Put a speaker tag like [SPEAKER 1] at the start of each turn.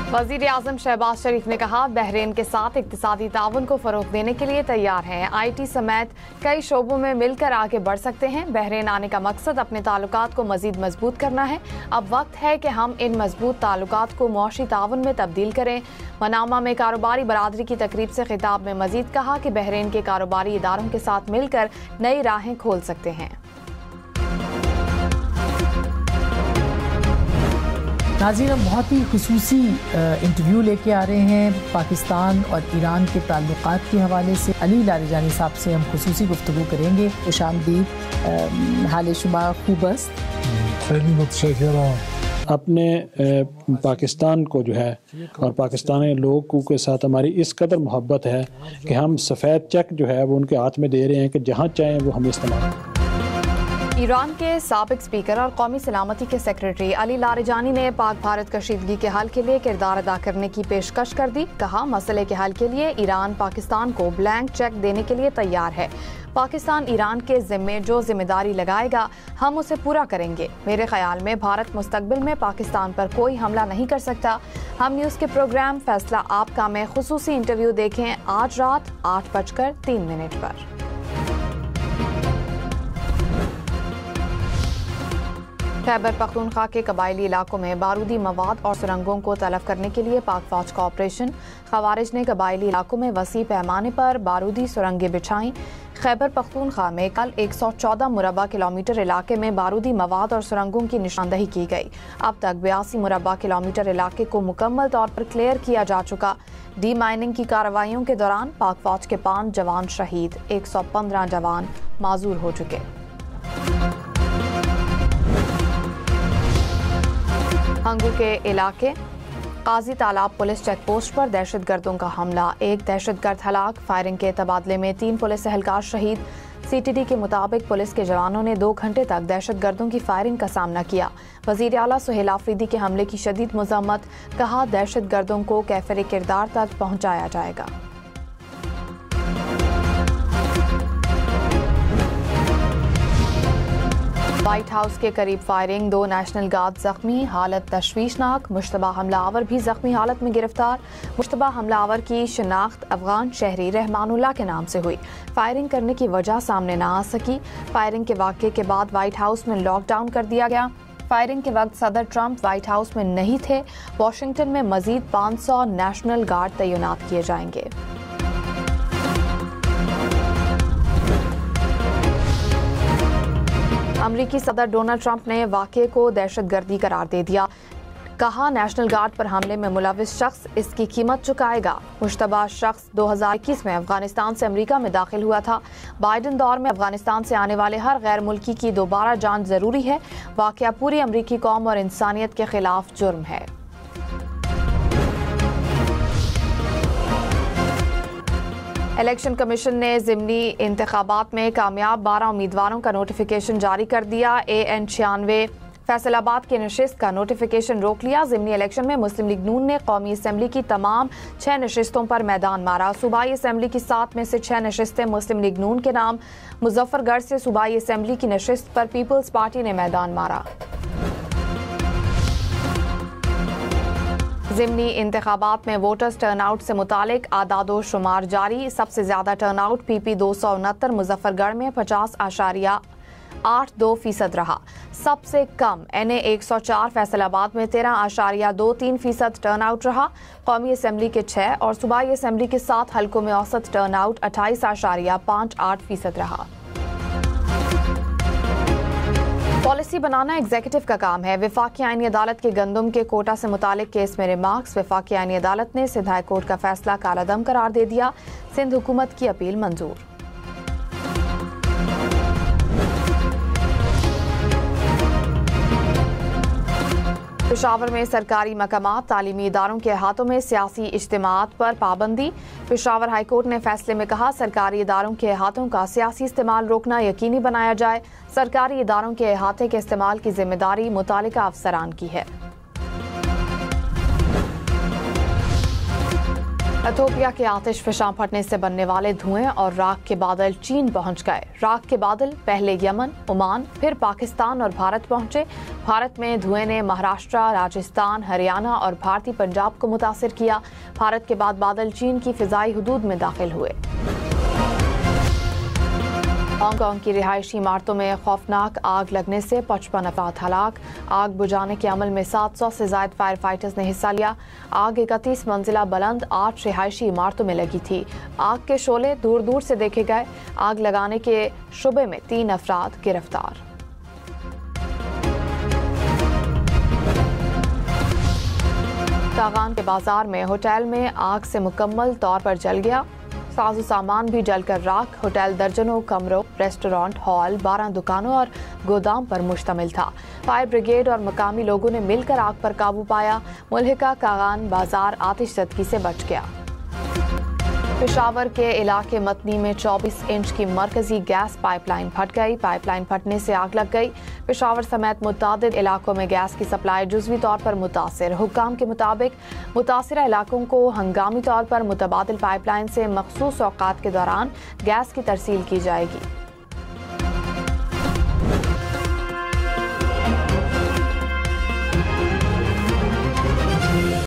[SPEAKER 1] वज़ीर आज़म शहबाज शरीफ ने कहा, बहरीन के साथ इक़्तिसादी ताउन को फ़रोग़ देने के लिए तैयार हैं। IT समेत कई शोबों में मिलकर आगे बढ़ सकते हैं। बहरीन आने का मकसद अपने ताल्लुकात को मज़ीद मजबूत करना है। अब वक्त है कि हम इन मजबूत ताल्लुकात को मुआशी ताउन में तब्दील करें। मनामा में कारोबारी बरादरी की तकरीब से खिताब में मज़ीद कहा कि बहरीन के कारोबारी इदारों के साथ मिलकर नई राहें खोल सकते हैं।
[SPEAKER 2] नाज़रीन, हम बहुत ही खुसूसी इंटरव्यू लेके आ रहे हैं पाकिस्तान और ईरान के ताल्लुकात के हवाले से। अली लारिजानी साहब से हम खुसूसी गुफ्तगू करेंगे। खुशामदीद, हाल शुमा खूबस्त।
[SPEAKER 3] अपने पाकिस्तान को जो है और पाकिस्तानी लोगों के साथ हमारी इस कदर मोहब्बत है कि हम सफ़ेद चेक जो है वो उनके हाथ में दे रहे हैं कि जहाँ चाहें वो हम इस्तेमाल।
[SPEAKER 1] ईरान के साबिक स्पीकर और कौमी सलामती के सेक्रेटरी अली लारिजानी ने पाक भारत कशीदगी के हल के लिए किरदार अदा करने की पेशकश कर दी। कहा, मसले के हल के लिए ईरान पाकिस्तान को ब्लैंक चेक देने के लिए तैयार है। पाकिस्तान ईरान के जिम्मे जो जिम्मेदारी लगाएगा हम उसे पूरा करेंगे। मेरे ख्याल में भारत मुस्तकबिल में पाकिस्तान पर कोई हमला नहीं कर सकता। हम न्यूज़ के प्रोग्राम फैसला आपका में खुसूसी इंटरव्यू देखें आज रात 8:03 पर। खैबर पख्तूनख्वा के कबायली इलाकों में बारूदी मवाद और सुरंगों को तलब करने के लिए पाक फौज का ऑपरेशन। खवारिज ने कबायली इलाकों में वसी पैमाने पर बारूदी सुरंगें बिछाईं। खैबर पख्तूनख्वा में कल 114 मुरबा किलोमीटर इलाके में बारूदी मवाद और सुरंगों की निशानदही की गई। अब तक 82 मुरबा किलोमीटर इलाके को मुकम्मल तौर पर क्लियर किया जा चुका। डी माइनिंग की कार्रवाइयों के दौरान पाक फौज के 5 जवान शहीद, 115 जवान माजूर हो चुके। हंगू के इलाके काजी तालाब पुलिस चेक पोस्ट पर दहशतगर्दों का हमला, एक दहशतगर्द हलाक। फायरिंग के तबादले में 3 पुलिस एहलकार शहीद। CTD के मुताबिक पुलिस के जवानों ने 2 घंटे तक दहशतगर्दों की फायरिंग का सामना किया। वजीर आला सुहेल आफरीदी के हमले की शदीद मज़म्मत। कहा, दहशतगर्दों को कैफरे किरदार तक पहुंचाया जाएगा। व्हाइट हाउस के करीब फायरिंग, 2 नेशनल गार्ड जख्मी, हालत तशवीशनाक। मुश्तबा हमलावर भी जख्मी हालत में गिरफ्तार। मुश्तबा हमलावर की शिनाख्त अफगान शहरी रहमानुल्लाह के नाम से हुई। फायरिंग करने की वजह सामने न आ सकी। फायरिंग के वाक़े के बाद व्हाइट हाउस में लॉकडाउन कर दिया गया। फायरिंग के वक्त सदर ट्रंप व्हाइट हाउस में नहीं थे। वाशिंगटन में मजीद 500 नेशनल गार्ड तैनात किए जाएंगे। अमरीकी सदर डोनाल्ड ट्रंप ने वाक़े को दहशतगर्दी करार दे दिया। कहा, नेशनल गार्ड पर हमले में मुलविस शख्स इसकी कीमत चुकाएगा। मुश्तबा शख्स 2021 में अफगानिस्तान से अमरीका में दाखिल हुआ था। बाइडन दौर में अफगानिस्तान से आने वाले हर गैर मुल्की की दोबारा जांच जरूरी है। वाक़या पूरी अमरीकी कौम और इंसानियत के खिलाफ जुर्म है। इलेक्शन कमीशन ने ज़िमनी इंतखाबात में कामयाब 12 उम्मीदवारों का नोटिफिकेशन जारी कर दिया। AN 96 फैसलाबाद की नशिस्त का नोटिफिकेशन रोक लिया। ज़िमनी इलेक्शन में मुस्लिम लीग नून ने कौमी असम्बली की तमाम 6 नशिस्तों पर मैदान मारा। सूबाई असम्बली की 7 में से 6 नशिस्तें मुस्लिम लीग नून के नाम। मुजफ्फरगढ़ से सूबाई असम्बली की नशिस्त पर पीपल्स पार्टी ने मैदान मारा। ज़िमनी इंतखाबात में वोटर्स टर्नआउट से मुतालिक आदादो शुमार जारी। सबसे ज्यादा टर्नआउट PP 269 मुजफ्फरगढ़ में 50.82% रहा। सबसे कम NA 104 फैसलाबाद में 13.23% टर्नआउट रहा। कौमी असम्बली के 6 और सूबाई असम्बली के 7 हलकों में औसत टर्नआउट 28.58% रहा। पॉलिसी बनाना एग्जीक्यूटिव का काम है। वफाकी आईनी अदालत के गंदम के कोटा से मुतालिक केस में रिमार्क्स। वफाकी आईनी अदालत ने सिंध हाई कोर्ट का फैसला कालादम करार दे दिया। सिंध हुकूमत की अपील मंजूर। पेशावर में सरकारी मकामात, तालीमी इदारों के अहातों में सियासी इज्तिमाआत पर पाबंदी। पेशावर हाई कोर्ट ने फैसले में कहा, सरकारी इदारों के अहातों का सियासी इस्तेमाल रोकना यकीनी बनाया जाए। सरकारी इदारों के अहाते के इस्तेमाल की जिम्मेदारी मुतालिका अफसरान की है। इथियोपिया के आतिश फिशां फटने से बनने वाले धुएं और राख के बादल चीन पहुंच गए। राख के बादल पहले यमन, ओमान, फिर पाकिस्तान और भारत पहुंचे। भारत में धुएं ने महाराष्ट्र, राजस्थान, हरियाणा और भारतीय पंजाब को मुतासिर किया। भारत के बाद बादल चीन की फिजाई हुदूद में दाखिल हुए। हांगकांग की रिहायशी इमारतों में खौफनाक आग लगने से 55 अफराद हलाक। आग बुझाने के अमल में 700 से ज्यादा फायर फाइटर्स ने हिस्सा लिया। आग 31 मंजिला बुलंद 8 रिहायशी इमारतों में लगी थी। आग के शोले दूर दूर से देखे गए। आग लगाने के शुबे में 3 अफराद गिरफ्तार। कागान के बाजार में होटल में आग से मुकम्मल तौर पर जल गया। साजो सामान भी जलकर राख। होटल दर्जनों कमरों, रेस्टोरेंट, हॉल, 12 दुकानों और गोदाम पर मुश्तमिल था। फायर ब्रिगेड और मकामी लोगों ने मिलकर आग पर काबू पाया। मुल्हिका कागान बाजार आतिशज़दगी से बच गया। पेशावर के इलाके मतनी में 24 इंच की मरकजी गैस पाइपलाइन फट गई। पाइपलाइन फटने से आग लग गई। पेशावर समेत मुतादिद इलाकों में गैस की सप्लाई जुज़वी तौर पर मुतासिर। हुक्काम के मुताबिक मुतासिरा इलाकों को हंगामी तौर पर मुतबादिल पाइपलाइन से मखसूस औकात के दौरान गैस की तरसील की जाएगी।